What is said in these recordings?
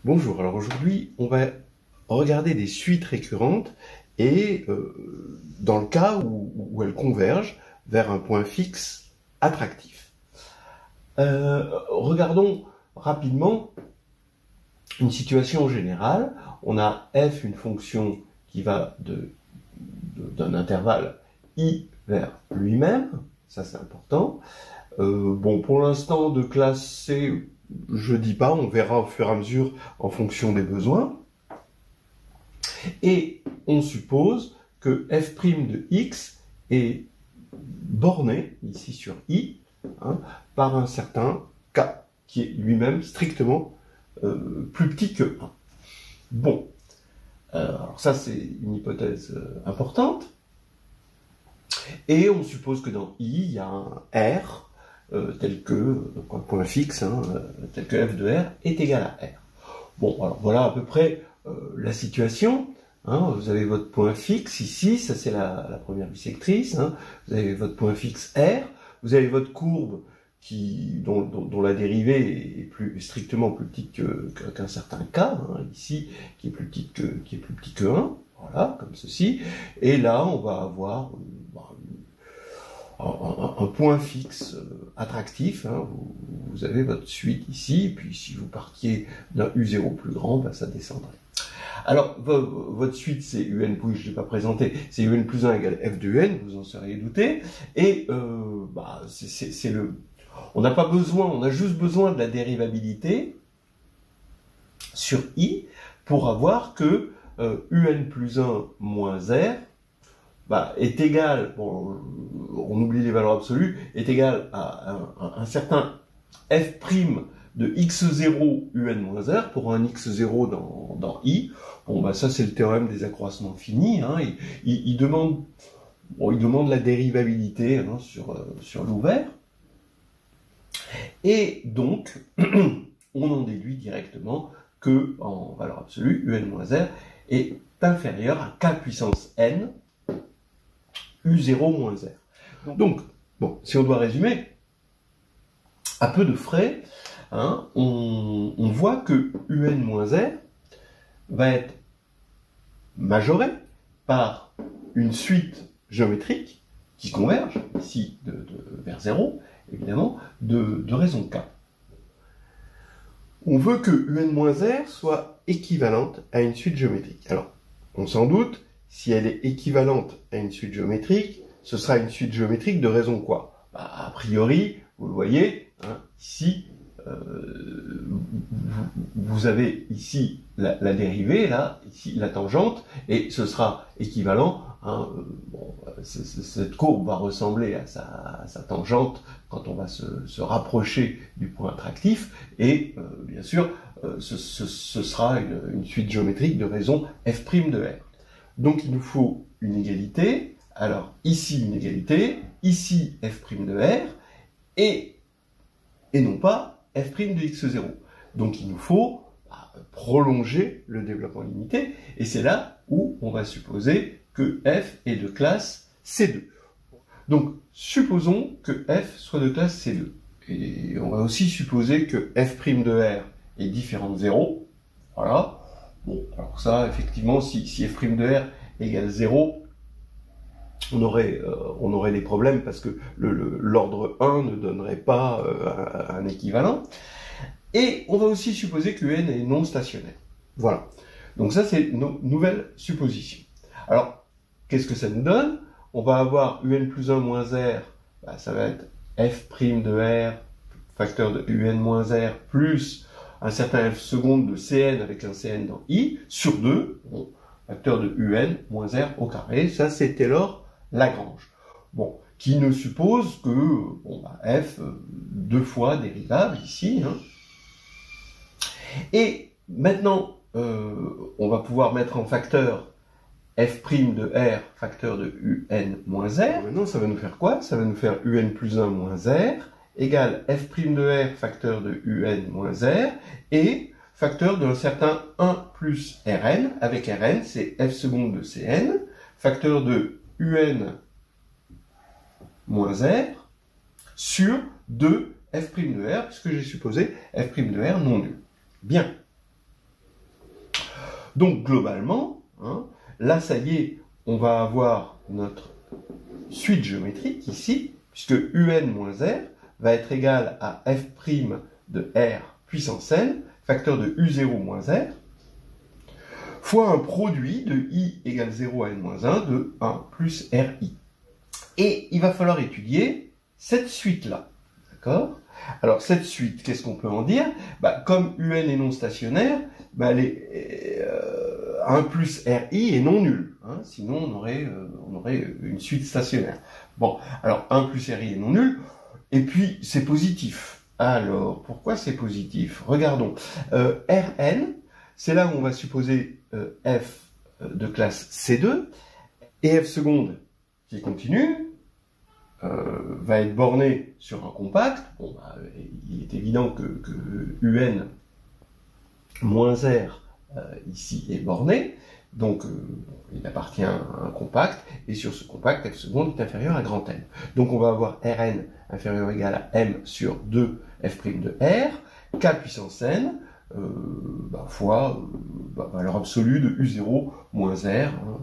Bonjour, alors aujourd'hui on va regarder des suites récurrentes et dans le cas où elles convergent vers un point fixe attractif. Regardons rapidement une situation générale. On a f, une fonction qui va d'un intervalle i vers lui-même, ça c'est important. Bon, pour l'instant de classe C, je dis pas, on verra au fur et à mesure en fonction des besoins. Et on suppose que f' de x est borné, ici sur i, par un certain k, qui est lui-même strictement plus petit que 1. Bon, alors ça c'est une hypothèse importante. Et on suppose que dans i, il y a un r, tel que, un point fixe, tel que f de r est égal à r. Bon, alors voilà à peu près la situation. Vous avez votre point fixe ici, ça c'est la première bisectrice. Vous avez votre point fixe r, vous avez votre courbe dont la dérivée est strictement plus petite qu'un certain k, ici, qui est plus petit que 1, voilà, comme ceci. Et là, on va avoir un point fixe attractif. Vous avez votre suite ici, puis si vous partiez d'un U0 plus grand, ça descendrait. Alors, votre suite, c'est UN, je ne l'ai pas présenté, c'est UN plus 1 égale F de UN, vous en seriez douté, et on n'a pas besoin, on a juste besoin de la dérivabilité sur I pour avoir que UN plus 1 moins R est égal, bon, on oublie les valeurs absolues, est égal à un certain f' de x0 un moins r pour un x0 dans i. Bon, ça c'est le théorème des accroissements finis. Il demande la dérivabilité sur l'ouvert. Et donc, on en déduit directement que, en valeur absolue, un moins r est inférieur à k puissance n U0 moins R. Donc, bon, si on doit résumer, à peu de frais, on voit que UN moins R va être majoré par une suite géométrique qui converge, ici vers 0, évidemment, de raison K. On veut que UN moins R soit équivalente à une suite géométrique. Alors, on s'en doute, si elle est équivalente à une suite géométrique, ce sera une suite géométrique de raison quoi? A priori, vous le voyez, ici, vous avez ici la dérivée, là, ici la tangente, et ce sera équivalent. Cette courbe va ressembler à sa tangente quand on va se rapprocher du point attractif, et bien sûr, ce sera une suite géométrique de raison f' de r. Donc il nous faut une égalité, alors ici une égalité, ici f' de r, et non pas f' de x0. Donc il nous faut prolonger le développement limité, et c'est là où on va supposer que f est de classe C2. Donc supposons que f soit de classe C2. Et on va aussi supposer que f' de r est différent de 0. Voilà. Bon, alors ça, effectivement, si f' de r égale 0, on aurait des problèmes parce que l'ordre 1 ne donnerait pas un équivalent. Et on va aussi supposer que n est non stationnaire. Voilà. Donc ça, c'est nos nouvelles suppositions. Alors, qu'est-ce que ça nous donne? On va avoir un plus 1 moins r, ça va être f' de r, facteur de un moins r, plus un certain f seconde de Cn avec un Cn dans i, sur 2, facteur de un moins r au carré, ça c'est Taylor Lagrange. Bon, qui ne suppose que f deux fois dérivable ici. Et maintenant, on va pouvoir mettre en facteur f' de r, facteur de un moins r. Maintenant, ça va nous faire quoi? Ça va nous faire un plus 1 moins r, égale f' de r, facteur de un moins r, et facteur d'un certain 1 plus Rn, avec Rn, c'est f seconde de Cn, facteur de un moins r, sur 2 f' de r, puisque j'ai supposé f' de r non nul. Bien. Donc globalement, hein, là ça y est, on va avoir notre suite géométrique ici, puisque un moins r va être égal à f' de r puissance n, facteur de u0 moins r, fois un produit de i égale 0 à n-1 de 1 plus ri. Et il va falloir étudier cette suite-là. D'accord? Alors, cette suite, qu'est-ce qu'on peut en dire? Comme un est non stationnaire, elle est 1 plus ri est non nul. Hein, sinon, on aurait une suite stationnaire. Bon, alors 1 plus ri est non nul, et puis c'est positif. Alors, pourquoi c'est positif? Regardons. Rn, c'est là où on va supposer f de classe C2, et f seconde qui continue, va être borné sur un compact. Bon, il est évident que un moins r ici est borné, donc il appartient à un compact, et sur ce compact, f seconde est inférieur à grand M. Donc on va avoir Rn inférieur ou égal à M sur 2 f' de R, k puissance n, fois valeur absolue de U0 moins R. Hein,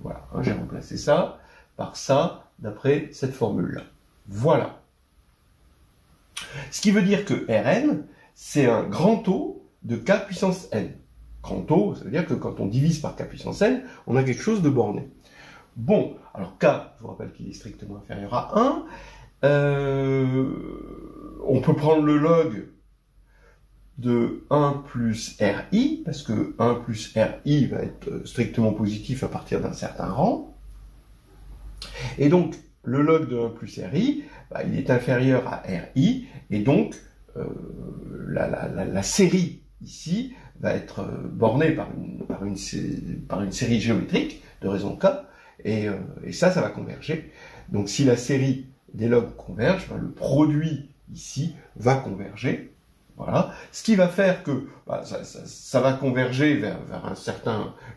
voilà, hein, j'ai remplacé ça par ça, d'après cette formule-là. Voilà. Ce qui veut dire que Rn, c'est un grand taux de k puissance n. Grand taux, ça veut dire que quand on divise par k puissance n, on a quelque chose de borné. Bon, alors k, je vous rappelle qu'il est strictement inférieur à 1. On peut prendre le log de 1 plus ri, parce que 1 plus ri va être strictement positif à partir d'un certain rang. Et donc, le log de 1 plus ri, il est inférieur à ri, et donc la série ici va être bornée par une série géométrique de raison k, et ça va converger. Donc si la série des logs converge, le produit ici va converger. Voilà. Ce qui va faire que ça va converger vers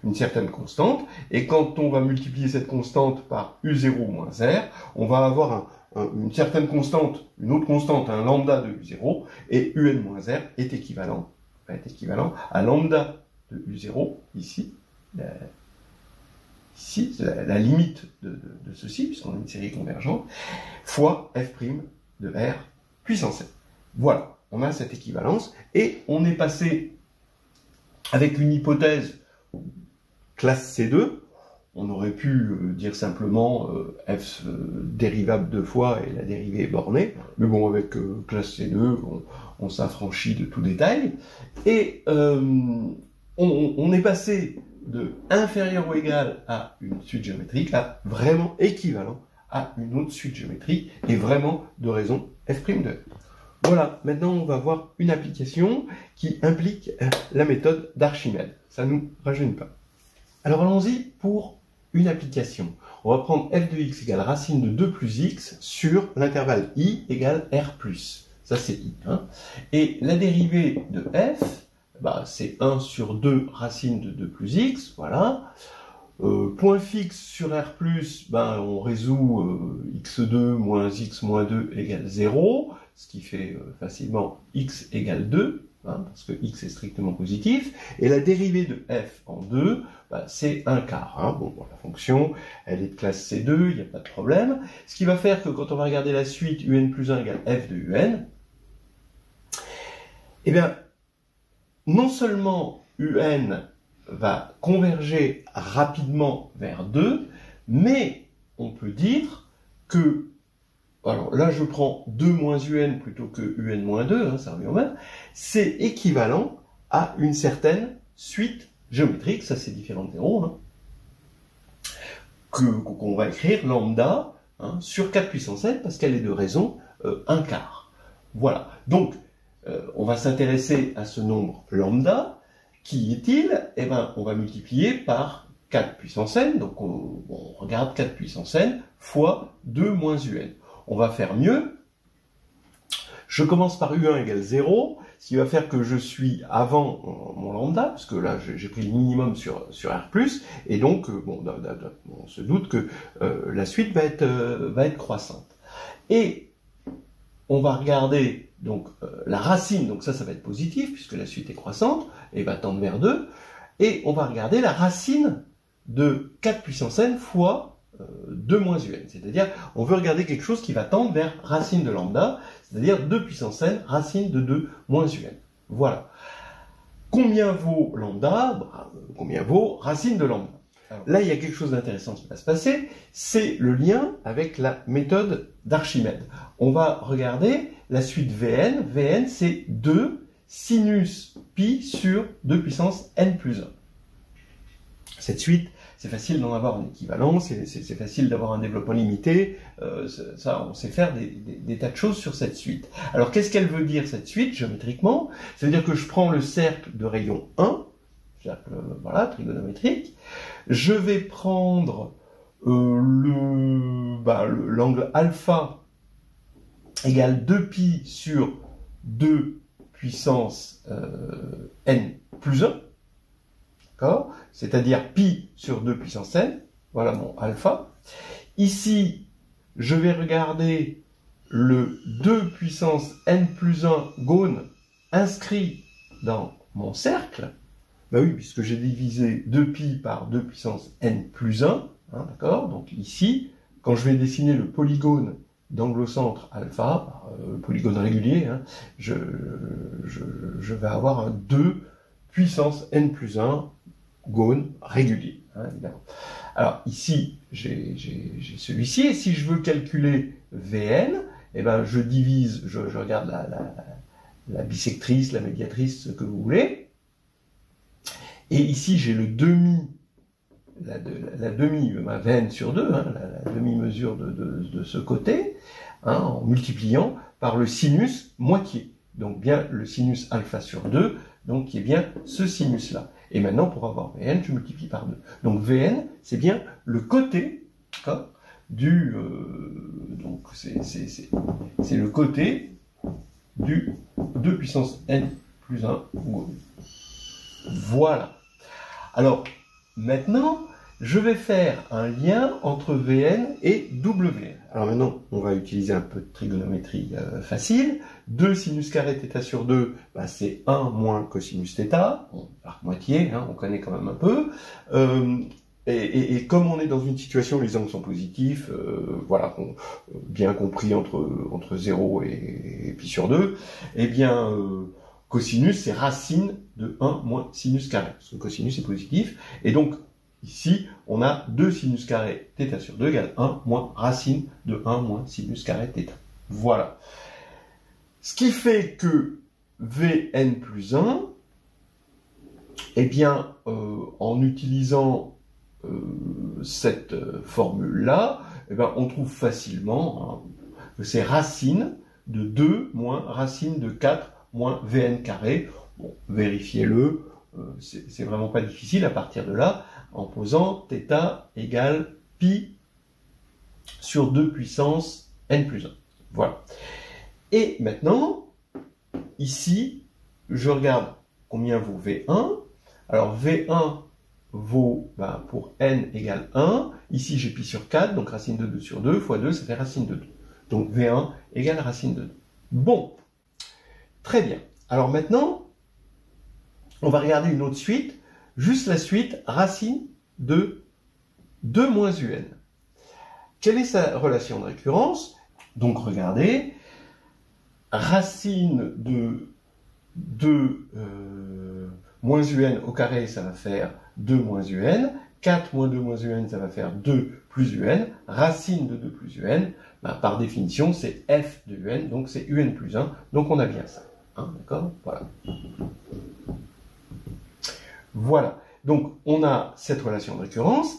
une certaine constante, et quand on va multiplier cette constante par U0 moins R, on va avoir une certaine constante, une autre constante, un lambda de U0, et UN moins R va être équivalent à lambda de U0, ici, la limite de ceci, puisqu'on a une série convergente, fois f' de R puissance n. Voilà. On a cette équivalence, et on est passé avec une hypothèse classe C2, on aurait pu dire simplement f dérivable 2 fois et la dérivée est bornée, mais bon, avec classe C2, on s'affranchit de tout détail, et on est passé de inférieur ou égal à une suite géométrique à vraiment équivalent à une autre suite géométrique, et vraiment de raison f' de R. Voilà, maintenant on va voir une application qui implique la méthode d'Archimède. Ça ne nous rajeunit pas. Alors allons-y pour une application. On va prendre f de x égale racine de 2 plus x sur l'intervalle i égale r plus. Ça c'est i. Hein. Et la dérivée de f, c'est 1 sur 2 racine de 2 plus x. Voilà. Point fixe sur r plus, on résout x2 moins x moins 2 égale 0. Ce qui fait facilement x égale 2, parce que x est strictement positif, et la dérivée de f en 2, c'est 1 quart. Hein. Bon, la fonction, elle est de classe C2, il n'y a pas de problème. Ce qui va faire que quand on va regarder la suite un plus 1 égale f de un, eh bien, non seulement un va converger rapidement vers 2, mais on peut dire que alors là, je prends 2 moins un plutôt que un moins 2, ça revient au même. C'est équivalent à une certaine suite géométrique, ça c'est différent de 0, qu'on va écrire lambda sur 4 puissance n, parce qu'elle est de raison 1 quart. Voilà. Donc, on va s'intéresser à ce nombre lambda. Qui est-il? Eh bien, on va multiplier par 4 puissance n, donc on regarde 4 puissance n fois 2 moins un. On va faire mieux. Je commence par U1 égale 0, ce qui va faire que je suis avant mon lambda, parce que là j'ai pris le minimum sur R+, et donc on se doute que la suite va être croissante. Et on va regarder donc la racine, donc ça va être positif, puisque la suite est croissante, et va tendre vers 2, et on va regarder la racine de 4 puissance n fois 2 moins un. C'est-à-dire, on veut regarder quelque chose qui va tendre vers racine de lambda, c'est-à-dire 2 puissance n racine de 2 moins un. Voilà. Combien vaut lambda? Combien vaut racine de lambda? Alors, là, il y a quelque chose d'intéressant qui va se passer, c'est le lien avec la méthode d'Archimède. On va regarder la suite Vn. Vn, c'est 2 sinus pi sur 2 puissance n plus 1. Cette suite, c'est facile d'en avoir un équivalent, c'est facile d'avoir un développement limité, ça, on sait faire des tas de choses sur cette suite. Alors, qu'est-ce qu'elle veut dire, cette suite, géométriquement? Ça veut dire que je prends le cercle de rayon 1, cercle, voilà, trigonométrique, je vais prendre l'angle alpha égale 2pi sur 2 puissance n plus 1, d'accord? C'est-à-dire pi sur 2 puissance n, voilà mon alpha. Ici, je vais regarder le 2 puissance n plus 1 Ghosn inscrit dans mon cercle. Ben oui, puisque j'ai divisé 2pi par 2 puissance n plus 1, hein, d'accord? Donc ici, quand je vais dessiner le polygone d'anglocentre alpha, le polygone régulier, hein, je vais avoir un 2 puissance n plus 1 Ghosn régulier, hein, évidemment. Alors ici, j'ai celui-ci, et si je veux calculer Vn, eh ben, je divise, je regarde la bisectrice, la médiatrice, ce que vous voulez, et ici j'ai le demi, la demi, ma Vn sur 2, hein, la demi-mesure de ce côté, hein, en multipliant par le sinus moitié. Donc bien le sinus alpha sur 2, donc qui est bien ce sinus-là. Et maintenant, pour avoir Vn, je multiplie par 2. Donc Vn, c'est bien le côté, du... donc c'est le côté du 2 puissance n plus 1 Ghosn. Voilà. Alors, maintenant, je vais faire un lien entre Vn et Wn. Alors maintenant, on va utiliser un peu de trigonométrie facile. 2 sinus carré θ sur 2, bah, c'est 1 moins cosinus θ. Bon, arc moitié, hein, on connaît quand même un peu. Et comme on est dans une situation où les angles sont positifs, voilà, bien compris entre 0 et pi sur 2, eh bien... cosinus, c'est racine de 1 moins sinus carré. Parce que cosinus est positif. Et donc, ici, on a 2 sinus carré θ sur 2 égale 1 moins racine de 1 moins sinus carré θ. Voilà. Ce qui fait que Vn plus 1, eh bien, en utilisant cette formule-là, eh bien, on trouve facilement que c'est racine de 2 moins racine de 4 moins Vn carré. Bon, vérifiez-le, c'est vraiment pas difficile à partir de là, en posant θ égale pi sur 2 puissance n plus 1. Voilà. Et maintenant, ici, je regarde combien vaut V1. Alors V1 vaut, ben, pour n égale 1, ici j'ai pi sur 4, donc racine de 2 sur 2, fois 2, ça fait racine de 2. Donc V1 égale racine de 2. Bon, très bien. Alors maintenant, on va regarder une autre suite, juste la suite racine de 2 moins un. Quelle est sa relation de récurrence? Donc regardez, racine de 2 moins un au carré, ça va faire 2 moins un, 4 moins 2 moins un, ça va faire 2 plus un, racine de 2 plus un, ben, par définition, c'est f de un, donc c'est un plus 1, donc on a bien ça. Hein, d'accord? Voilà. Voilà. Donc, on a cette relation de récurrence,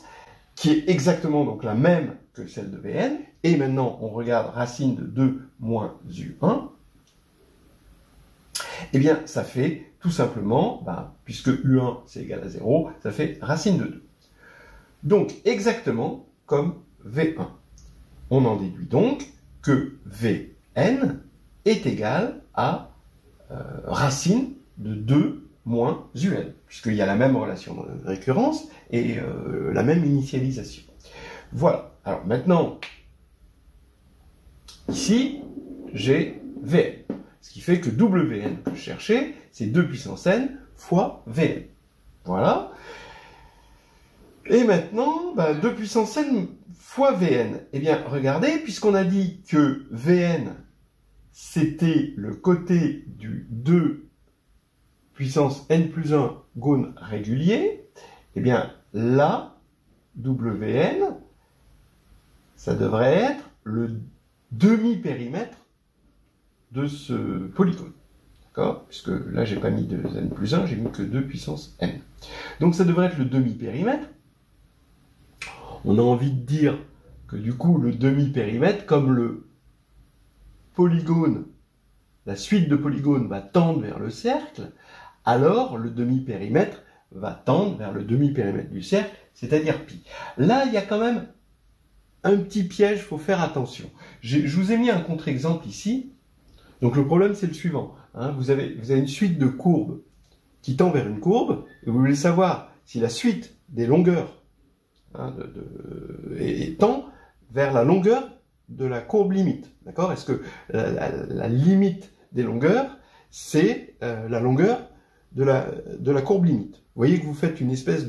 qui est exactement donc la même que celle de Vn, et maintenant, on regarde racine de 2 moins u1, eh bien, ça fait tout simplement, ben, puisque u1 c'est égal à 0, ça fait racine de 2. Donc, exactement comme V1. On en déduit donc que Vn est égal à racine de 2 moins un, puisqu'il y a la même relation de récurrence et la même initialisation. Voilà. Alors maintenant, ici, j'ai Vn. Ce qui fait que Wn que je cherchais, c'est 2 puissance n fois Vn. Voilà. Et maintenant, 2 puissance n fois Vn. Eh bien, regardez, puisqu'on a dit que Vn, c'était le côté du 2 puissance n plus 1 gone régulier, eh bien, là, Wn, ça devrait être le demi-périmètre de ce polygone. D'accord? Puisque là, j'ai pas mis de n plus 1, j'ai mis que 2 puissance n. Donc, ça devrait être le demi-périmètre. On a envie de dire que du coup, le demi-périmètre, comme le polygone, la suite de polygones va tendre vers le cercle, alors le demi-périmètre va tendre vers le demi-périmètre du cercle, c'est-à-dire pi. Là, il y a quand même un petit piège, il faut faire attention. Je vous ai mis un contre-exemple ici. Donc le problème, c'est le suivant. Hein, vous avez une suite de courbes qui tend vers une courbe, et vous voulez savoir si la suite des longueurs tend vers la longueur de la courbe limite. D'accord? Est-ce que la limite des longueurs, c'est la longueur de la courbe limite? Vous voyez que vous faites une espèce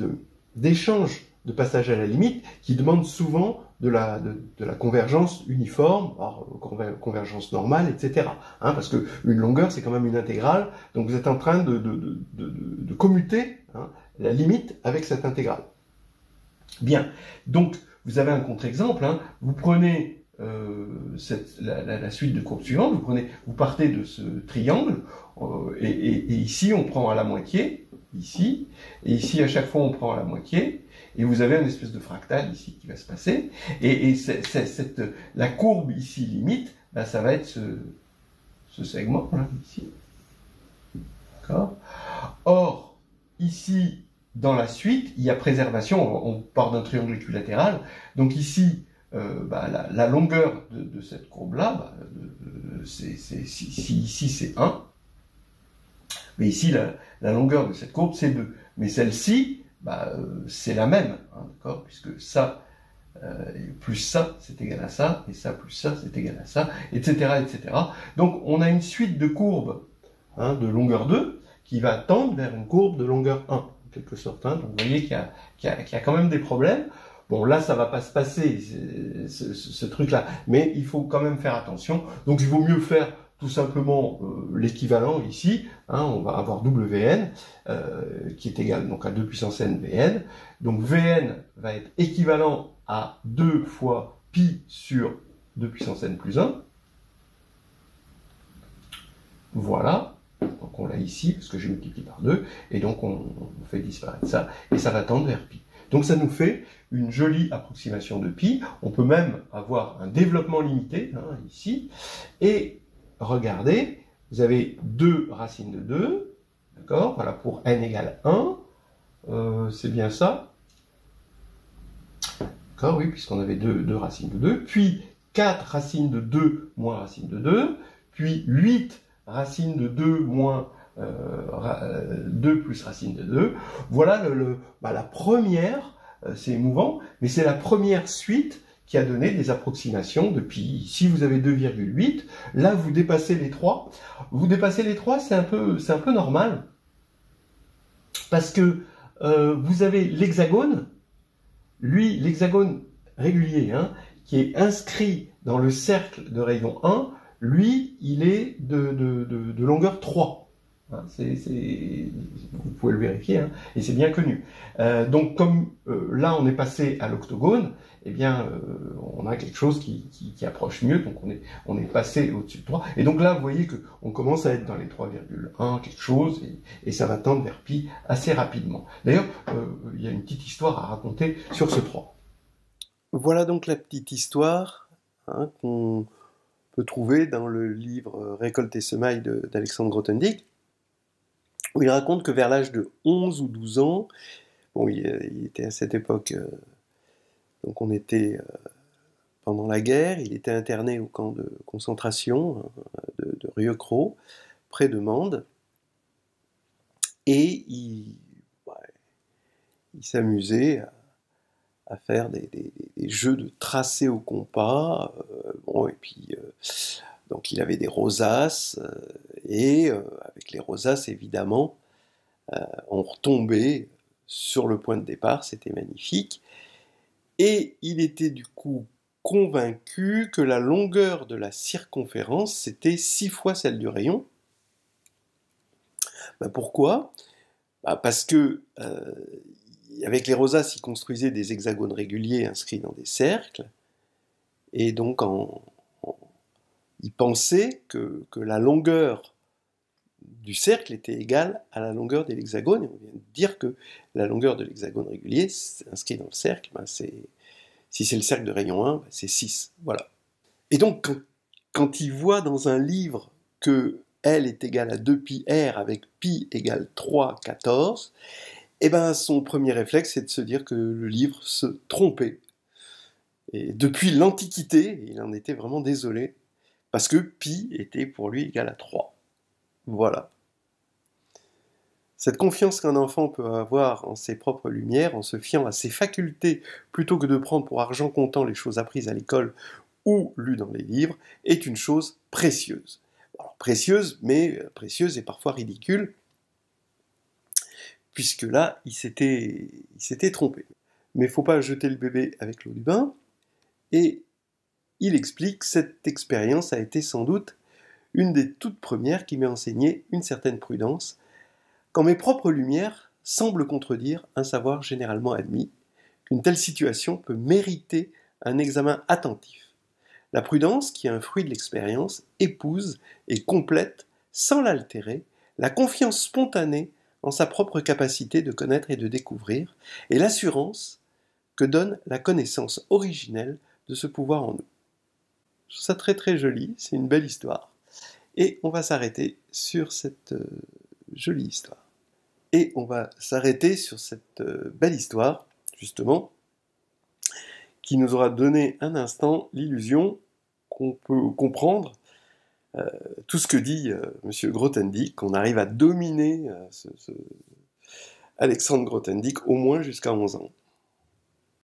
d'échange de passage à la limite qui demande souvent de la convergence uniforme, convergence normale, etc. Hein, parce qu'une longueur, c'est quand même une intégrale, donc vous êtes en train de commuter la limite avec cette intégrale. Bien, donc vous avez un contre-exemple, hein. Vous prenez la suite de courbes suivantes, vous partez de ce triangle, et ici on prend à la moitié, ici, et ici à chaque fois on prend à la moitié, et vous avez une espèce de fractal ici qui va se passer, et la courbe ici limite, ça va être ce segment là, ici. D'accord? Or, ici, dans la suite, il y a préservation, on part d'un triangle équilatéral, donc ici, la longueur de cette courbe-là, ici c'est 1, mais ici la longueur de cette courbe c'est 2. Mais celle-ci, c'est la même, hein, d'accord, puisque ça plus ça c'est égal à ça, et ça plus ça c'est égal à ça, etc., etc. Donc on a une suite de courbes de longueur 2 qui va tendre vers une courbe de longueur 1, en quelque sorte. Hein. Donc vous voyez qu'il y a quand même des problèmes. Bon, là, ça va pas se passer, ce truc-là, mais il faut quand même faire attention. Donc, il vaut mieux faire tout simplement l'équivalent ici. Hein, on va avoir Wn, qui est égal donc, à 2 puissance n Vn. Donc, Vn va être équivalent à 2 fois pi sur 2 puissance n plus 1. Voilà. Donc, on l'a ici, parce que j'ai multiplié par 2. Et donc, on fait disparaître ça, et ça va tendre vers pi. Donc ça nous fait une jolie approximation de pi. On peut même avoir un développement limité, hein, ici. Et regardez, vous avez 2 racines de 2, d'accord? Voilà, pour n égale 1. C'est bien ça. D'accord, oui, puisqu'on avait 2 racines de 2. Puis 4 racines de 2 moins racine de 2. Puis 8 racines de 2 moins 2 plus racine de 2. Voilà la première, c'est émouvant, mais c'est la première suite qui a donné des approximations de pi. Si vous avez 2,8, là vous dépassez les 3. Vous dépassez les 3, c'est un peu normal, parce que vous avez l'hexagone, lui, l'hexagone régulier, hein, qui est inscrit dans le cercle de rayon 1, lui, il est de longueur 3. Vous pouvez le vérifier, hein, et c'est bien connu. Donc comme là on est passé à l'octogone, eh bien on a quelque chose qui approche mieux, donc on est passé au-dessus de 3. Et donc là vous voyez qu'on commence à être dans les 3,1 quelque chose, et ça va tendre vers pi assez rapidement. D'ailleurs, il y a une petite histoire à raconter sur ce 3. Voilà donc la petite histoire, hein, qu'on peut trouver dans le livre Récolte et semailles d'Alexandre Grothendieck, où il raconte que vers l'âge de 11 ou 12 ans, bon, il était à cette époque, donc on était pendant la guerre, il était interné au camp de concentration de Rieucros, près de Mende, et il s'amusait à faire des jeux de tracés au compas, bon, et puis donc il avait des rosaces, et avec les rosaces évidemment, on retombait sur le point de départ, c'était magnifique. Et il était du coup convaincu que la longueur de la circonférence, c'était 6 fois celle du rayon. Pourquoi ? Parce que avec les rosaces, il construisait des hexagones réguliers inscrits dans des cercles, et donc il pensait que la longueur du cercle était égale à la longueur de l'hexagone, et on vient de dire que la longueur de l'hexagone régulier, inscrit dans le cercle, si c'est le cercle de rayon 1, c'est 6, voilà. Et donc, quand il voit dans un livre que L est égal à 2πr avec pi égale 3,14, et son premier réflexe, c'est de se dire que le livre se trompait. Et depuis l'Antiquité, il en était vraiment désolé, parce que pi était pour lui égal à 3. Voilà. Cette confiance qu'un enfant peut avoir en ses propres lumières, en se fiant à ses facultés, plutôt que de prendre pour argent comptant les choses apprises à l'école ou lues dans les livres, est une chose précieuse. Alors, précieuse, mais précieuse et parfois ridicule, puisque là, il s'était trompé. Mais il ne faut pas jeter le bébé avec l'eau du bain, et il explique que cette expérience a été sans doute une des toutes premières qui m'a enseigné une certaine prudence, quand mes propres lumières semblent contredire un savoir généralement admis, qu'une telle situation peut mériter un examen attentif. La prudence, qui est un fruit de l'expérience, épouse et complète, sans l'altérer, la confiance spontanée en sa propre capacité de connaître et de découvrir, et l'assurance que donne la connaissance originelle de ce pouvoir en nous. Je trouve ça très très joli, c'est une belle histoire. Et on va s'arrêter sur cette jolie histoire. Et on va s'arrêter sur cette belle histoire, justement, qui nous aura donné un instant l'illusion qu'on peut comprendre tout ce que dit M. Grothendieck, qu'on arrive à dominer Alexandre Grothendieck au moins jusqu'à 11 ans.